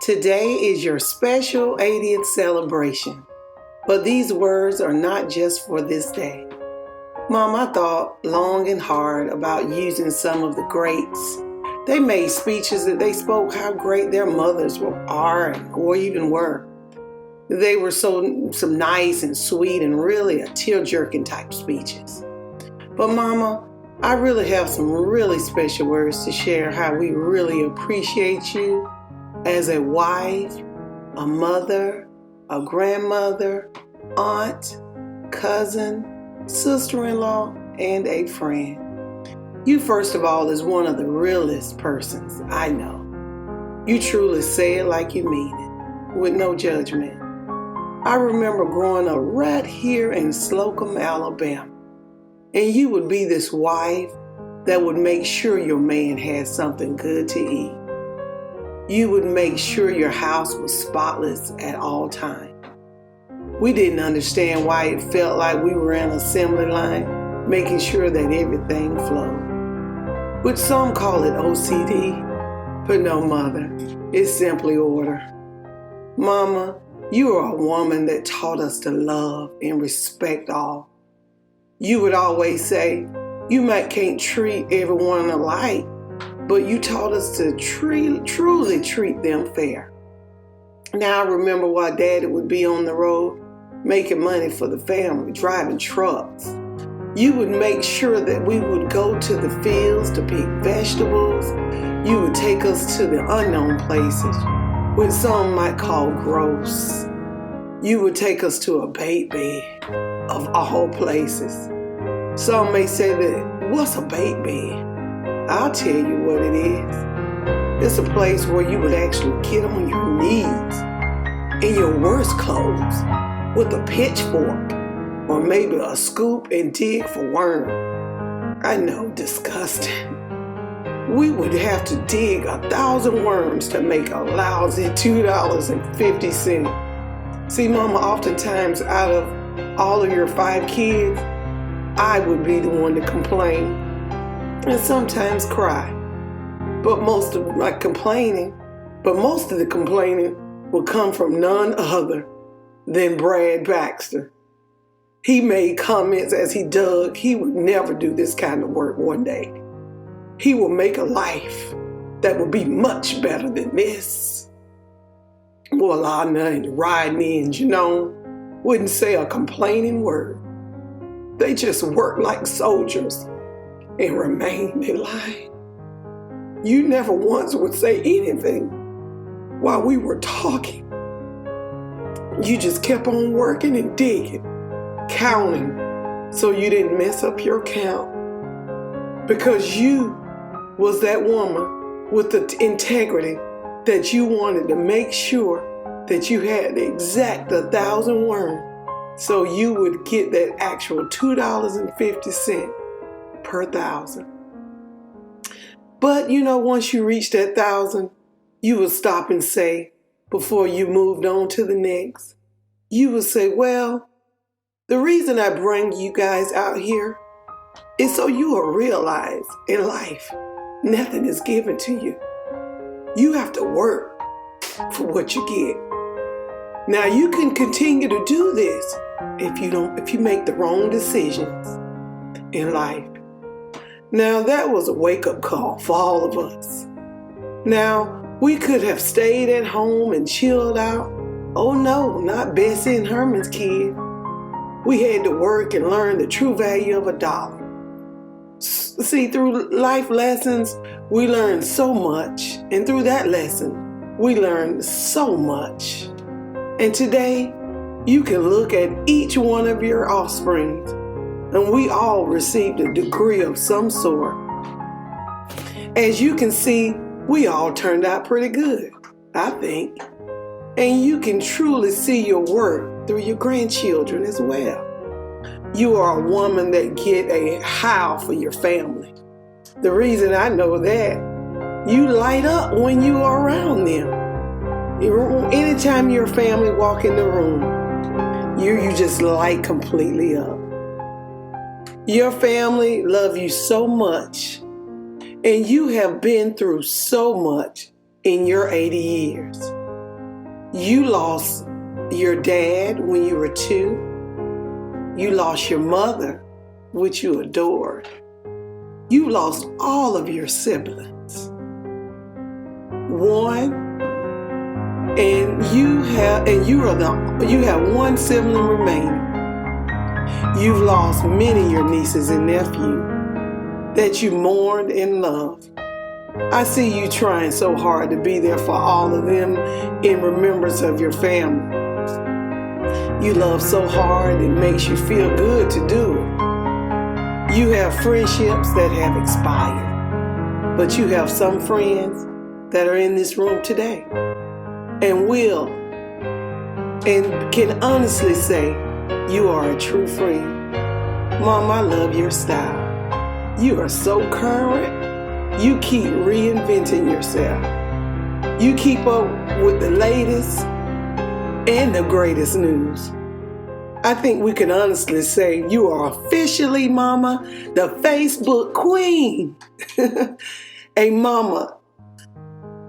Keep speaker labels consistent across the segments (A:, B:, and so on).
A: Today is your special 80th celebration, but these words are not just for this day. Mom, I thought long and hard about using some of the greats. They made speeches that they spoke how great their mothers are or even were. They were some nice and sweet and really a tear-jerking type speeches. But Mama, I really have some really special words to share how we really appreciate you as a wife, a mother, a grandmother, aunt, cousin, sister-in-law, and a friend. You, first of all, is one of the realest persons I know. You truly say it like you mean it, with no judgment. I remember growing up right here in Slocum, Alabama, and you would be this wife that would make sure your man had something good to eat. You would make sure your house was spotless at all times. We didn't understand why it felt like we were in an assembly line, making sure that everything flowed. Which some call it OCD, but no, Mother, it's simply order. Mama, you are a woman that taught us to love and respect all. You would always say, you can't treat everyone alike, but you taught us to truly treat them fair. Now I remember while Daddy would be on the road making money for the family, driving trucks. You would make sure that we would go to the fields to pick vegetables. You would take us to the unknown places, which some might call gross. You would take us to a bait bed, of all places. Some may say that, what's a bait bed? I'll tell you what it is. It's a place where you would actually get on your knees in your worst clothes with a pitchfork or maybe a scoop and dig for worms. I know, disgusting. We would have to dig 1,000 worms to make a lousy $2.50. See, Mama, oftentimes out of all of your 5 kids, I would be the one to complain and sometimes cry. But most of the complaining will come from none other than Brad Baxter. He made comments as he dug. He would never do this kind of work one day. He will make a life that will be much better than this. Well, Lana and Rodney and Janone wouldn't say a complaining word. They just worked like soldiers and remained in line. You never once would say anything while we were talking. You just kept on working and digging, counting, so you didn't mess up your count. Because you was that woman with the integrity that you wanted to make sure that you had the exact 1,000 worms, so you would get that actual $2.50 per 1,000. But once you reached that 1,000, you would stop and say, before you moved on to the next, you would say, well, the reason I bring you guys out here is so you will realize in life, nothing is given to you. You have to work for what you get. Now you can continue to do this if you make the wrong decisions in life. Now that was a wake-up call for all of us. Now we could have stayed at home and chilled out. Oh no, not Bessie and Herman's kid. We had to work and learn the true value of $1. See, through life lessons, we learned so much. And through that lesson, we learned so much. And today, you can look at each one of your offspring, and we all received a degree of some sort. As you can see, we all turned out pretty good, I think. And you can truly see your work through your grandchildren as well. You are a woman that get a howl for your family. The reason I know that, you light up when you are around them. Anytime your family walk in the room, you just light completely up. Your family love you so much, and you have been through so much in your 80 years. You lost your dad when you were 2. You lost your mother, which you adored. You lost all of your siblings. You have one sibling remaining. You've lost many of your nieces and nephews that you mourned and loved. I see you trying so hard to be there for all of them in remembrance of your family. You love so hard it makes you feel good to do it. You have friendships that have expired, but you have some friends that are in this room today and can honestly say you are a true friend. Mom, I love your style. You are so current. You keep reinventing yourself. You keep up with the latest and the greatest news. I think we can honestly say you are officially, Mama, the Facebook queen. Hey, Mama,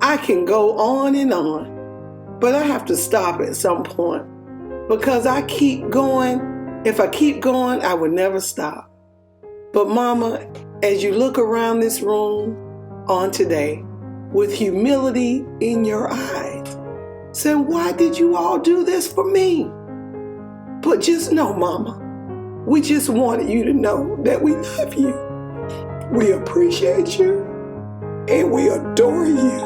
A: I can go on and on, but I have to stop at some point because I keep going. If I keep going, I would never stop. But Mama, as you look around this room on today with humility in your eyes, say, why did you all do this for me? But just know, Mama, we just wanted you to know that we love you. We appreciate you and we adore you.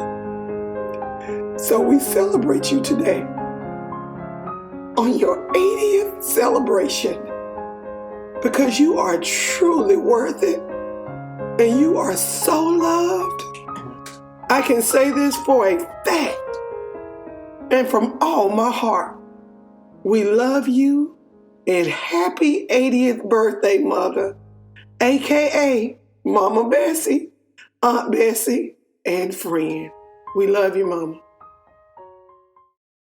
A: So we celebrate you today on your 80th celebration because you are truly worth it and you are so loved. I can say this for a fact and from all my heart. We love you and happy 80th birthday, Mother, aka Mama Bessie, Aunt Bessie, and friend. We love you, Mama.